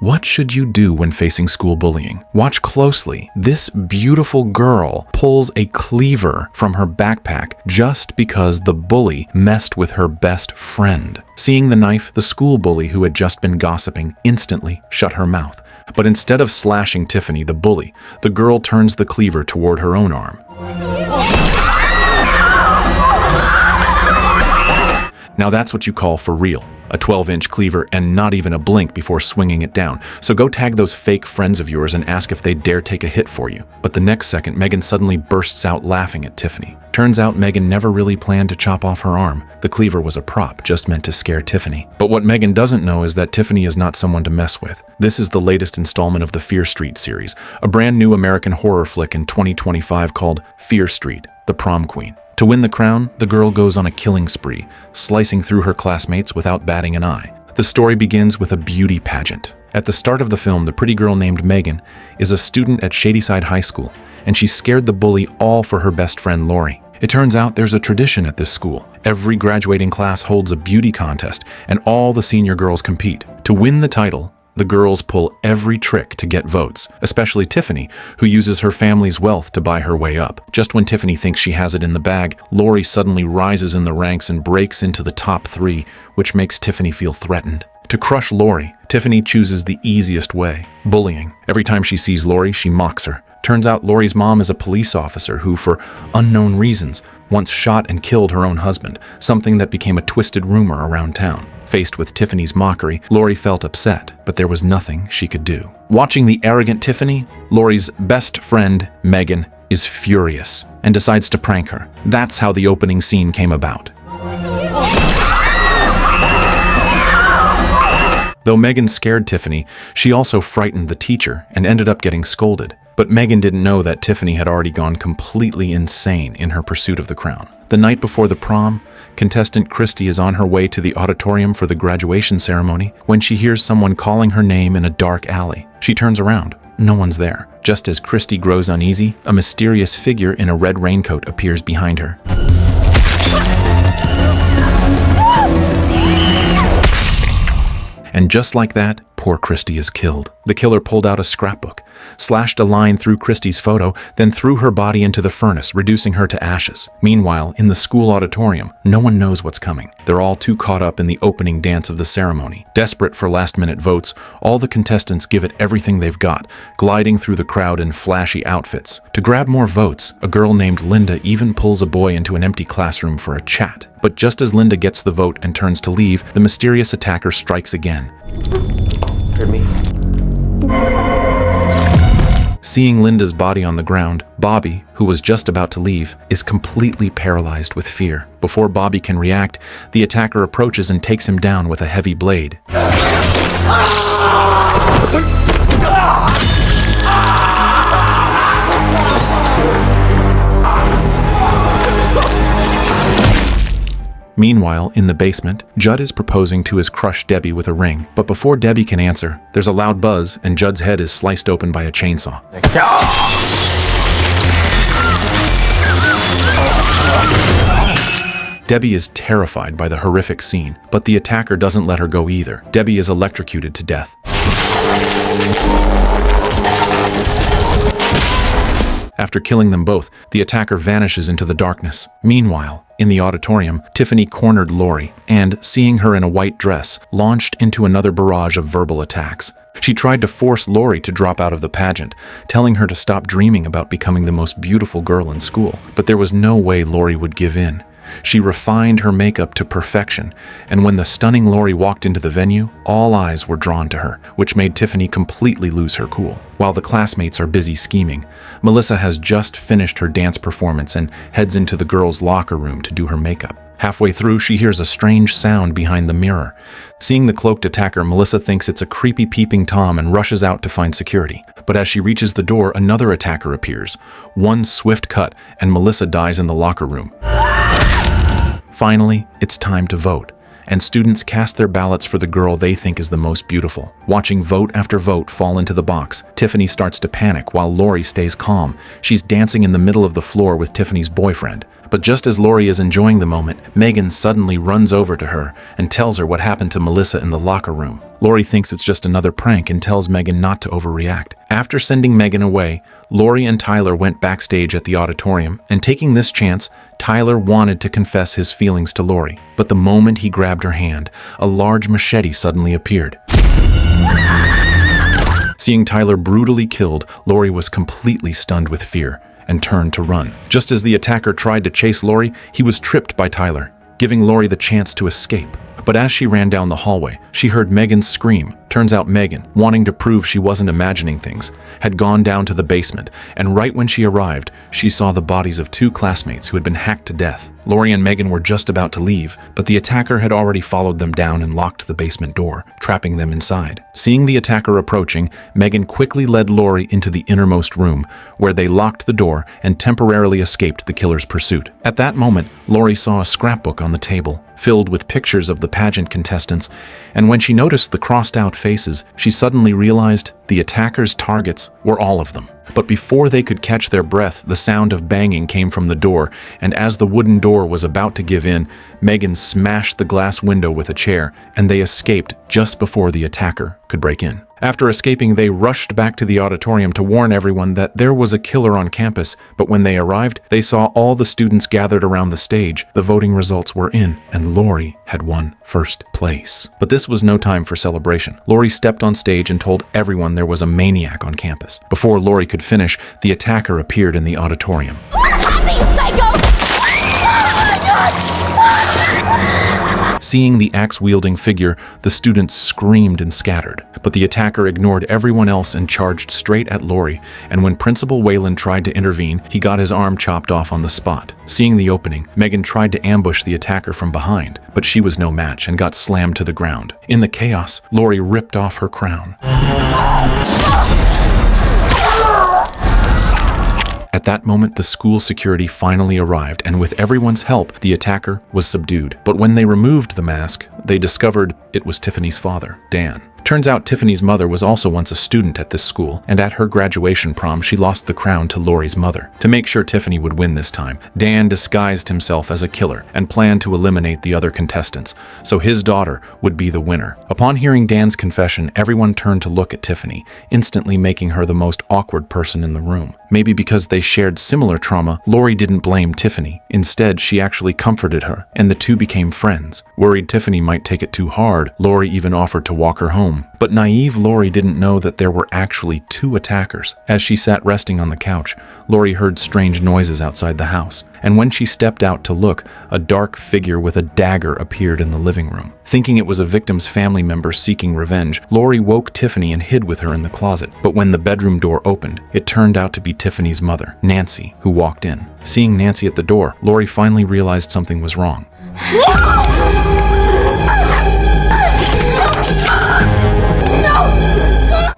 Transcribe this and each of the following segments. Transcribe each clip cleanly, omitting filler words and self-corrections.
What should you do when facing school bullying? Watch closely. This beautiful girl pulls a cleaver from her backpack just because the bully messed with her best friend. Seeing the knife, the school bully who had just been gossiping instantly shut her mouth. But instead of slashing Tiffany, the bully, the girl turns the cleaver toward her own arm. Now that's what you call for real. A 12-inch cleaver and not even a blink before swinging it down. So go tag those fake friends of yours and ask if they dare take a hit for you. But the next second, Megan suddenly bursts out laughing at Tiffany. Turns out Megan never really planned to chop off her arm. The cleaver was a prop, just meant to scare Tiffany. But what Megan doesn't know is that Tiffany is not someone to mess with. This is the latest installment of the Fear Street series, a brand new American horror flick in 2025 called Fear Street, the Prom Queen. To win the crown, the girl goes on a killing spree, slicing through her classmates without batting an eye. The story begins with a beauty pageant. At the start of the film, the pretty girl named Megan is a student at Shadyside High School, and she scared the bully all for her best friend Lori. It turns out there's a tradition at this school. Every graduating class holds a beauty contest, and all the senior girls compete. To win the title, the girls pull every trick to get votes, especially Tiffany, who uses her family's wealth to buy her way up. Just when Tiffany thinks she has it in the bag, Lori suddenly rises in the ranks and breaks into the top 3, which makes Tiffany feel threatened. To crush Lori, Tiffany chooses the easiest way, bullying. Every time she sees Lori, she mocks her. Turns out Lori's mom is a police officer who, for unknown reasons, once shot and killed her own husband, something that became a twisted rumor around town. Faced with Tiffany's mockery, Lori felt upset, but there was nothing she could do. Watching the arrogant Tiffany, Lori's best friend, Megan, is furious and decides to prank her. That's how the opening scene came about. Though Megan scared Tiffany, she also frightened the teacher and ended up getting scolded. But Megan didn't know that Tiffany had already gone completely insane in her pursuit of the crown. The night before the prom, contestant Christy is on her way to the auditorium for the graduation ceremony when she hears someone calling her name in a dark alley. She turns around. No one's there. Just as Christy grows uneasy, a mysterious figure in a red raincoat appears behind her. And just like that, poor Christy is killed. The killer pulled out a scrapbook, slashed a line through Christy's photo, then threw her body into the furnace, reducing her to ashes. Meanwhile, in the school auditorium, no one knows what's coming. They're all too caught up in the opening dance of the ceremony. Desperate for last-minute votes, all the contestants give it everything they've got, gliding through the crowd in flashy outfits. To grab more votes, a girl named Linda even pulls a boy into an empty classroom for a chat. But just as Linda gets the vote and turns to leave, the mysterious attacker strikes again. Heard me? Seeing Linda's body on the ground, Bobby, who was just about to leave, is completely paralyzed with fear. Before Bobby can react, the attacker approaches and takes him down with a heavy blade. Meanwhile, in the basement, Judd is proposing to his crush Debbie with a ring. But before Debbie can answer, there's a loud buzz and Judd's head is sliced open by a chainsaw. Debbie is terrified by the horrific scene, but the attacker doesn't let her go either. Debbie is electrocuted to death. After killing them both, the attacker vanishes into the darkness. Meanwhile, in the auditorium, Tiffany cornered Lori and, seeing her in a white dress, launched into another barrage of verbal attacks. She tried to force Lori to drop out of the pageant, telling her to stop dreaming about becoming the most beautiful girl in school. But there was no way Lori would give in. She refined her makeup to perfection, and when the stunning Lori walked into the venue, all eyes were drawn to her, which made Tiffany completely lose her cool. While the classmates are busy scheming, Melissa has just finished her dance performance and heads into the girls' locker room to do her makeup. Halfway through, she hears a strange sound behind the mirror. Seeing the cloaked attacker, Melissa thinks it's a creepy peeping Tom and rushes out to find security. But as she reaches the door, another attacker appears. One swift cut, and Melissa dies in the locker room. Finally, it's time to vote, and students cast their ballots for the girl they think is the most beautiful. Watching vote after vote fall into the box, Tiffany starts to panic while Lori stays calm. She's dancing in the middle of the floor with Tiffany's boyfriend. But just as Lori is enjoying the moment, Megan suddenly runs over to her and tells her what happened to Melissa in the locker room. Lori thinks it's just another prank and tells Megan not to overreact. After sending Megan away, Lori and Tyler went backstage at the auditorium, and taking this chance, Tyler wanted to confess his feelings to Lori. But the moment he grabbed her hand, a large machete suddenly appeared. Seeing Tyler brutally killed, Lori was completely stunned with fear and turned to run. Just as the attacker tried to chase Lori, he was tripped by Tyler, giving Lori the chance to escape. But as she ran down the hallway, she heard Megan scream. Turns out Megan, wanting to prove she wasn't imagining things, had gone down to the basement, and right when she arrived, she saw the bodies of 2 classmates who had been hacked to death. Lori and Megan were just about to leave, but the attacker had already followed them down and locked the basement door, trapping them inside. Seeing the attacker approaching, Megan quickly led Lori into the innermost room, where they locked the door and temporarily escaped the killer's pursuit. At that moment, Lori saw a scrapbook on the table, filled with pictures of the pageant contestants, and when she noticed the crossed-out faces, she suddenly realized the attacker's targets were all of them. But before they could catch their breath, the sound of banging came from the door, and as the wooden door was about to give in, Megan smashed the glass window with a chair, and they escaped just before the attacker could break in. After escaping, they rushed back to the auditorium to warn everyone that there was a killer on campus, but when they arrived, they saw all the students gathered around the stage. The voting results were in, and Lori had won first place. But this was no time for celebration. Lori stepped on stage and told everyone there was a maniac on campus. Before Lori could finish, the attacker appeared in the auditorium. What happened, you psycho? Seeing the axe-wielding figure, the students screamed and scattered. But the attacker ignored everyone else and charged straight at Lori, and when Principal Whalen tried to intervene, he got his arm chopped off on the spot. Seeing the opening, Megan tried to ambush the attacker from behind, but she was no match and got slammed to the ground. In the chaos, Lori ripped off her crown. At that moment, the school security finally arrived, and with everyone's help, the attacker was subdued. But when they removed the mask, they discovered it was Tiffany's father, Dan. Turns out Tiffany's mother was also once a student at this school, and at her graduation prom, she lost the crown to Lori's mother. To make sure Tiffany would win this time, Dan disguised himself as a killer and planned to eliminate the other contestants, so his daughter would be the winner. Upon hearing Dan's confession, everyone turned to look at Tiffany, instantly making her the most awkward person in the room. Maybe because they shared similar trauma, Lori didn't blame Tiffany. Instead, she actually comforted her, and the two became friends. Worried Tiffany might take it too hard, Lori even offered to walk her home. But naive Lori didn't know that there were actually 2 attackers. As she sat resting on the couch, Lori heard strange noises outside the house, and when she stepped out to look, a dark figure with a dagger appeared in the living room. Thinking it was a victim's family member seeking revenge, Lori woke Tiffany and hid with her in the closet. But when the bedroom door opened, it turned out to be Tiffany's mother, Nancy, who walked in. Seeing Nancy at the door, Lori finally realized something was wrong.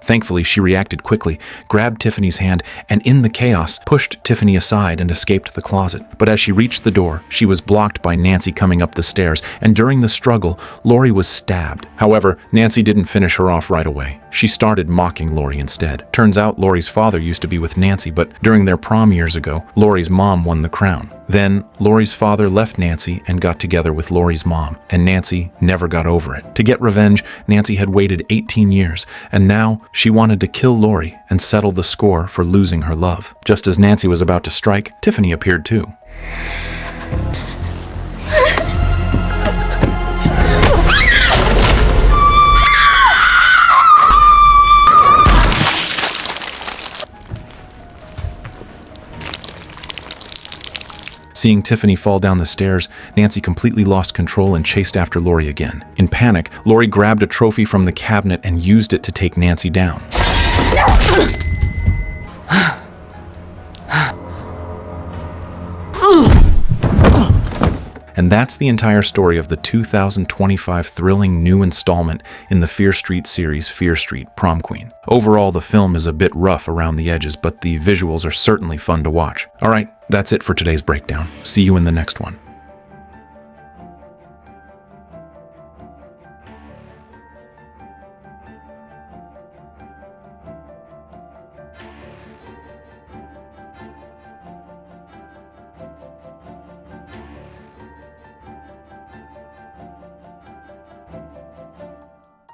Thankfully, she reacted quickly, grabbed Tiffany's hand, and in the chaos, pushed Tiffany aside and escaped the closet. But as she reached the door, she was blocked by Nancy coming up the stairs, and during the struggle, Lori was stabbed. However, Nancy didn't finish her off right away. She started mocking Lori instead. Turns out Lori's father used to be with Nancy, but during their prom years ago, Lori's mom won the crown. Then, Lori's father left Nancy and got together with Lori's mom, and Nancy never got over it. To get revenge, Nancy had waited 18 years, and now she wanted to kill Lori and settle the score for losing her love. Just as Nancy was about to strike, Tiffany appeared too. Seeing Tiffany fall down the stairs, Nancy completely lost control and chased after Lori again. In panic, Lori grabbed a trophy from the cabinet and used it to take Nancy down. And that's the entire story of the 2025 thrilling new installment in the Fear Street series, Fear Street Prom Queen. Overall, the film is a bit rough around the edges, but the visuals are certainly fun to watch. Alright, that's it for today's breakdown. See you in the next one.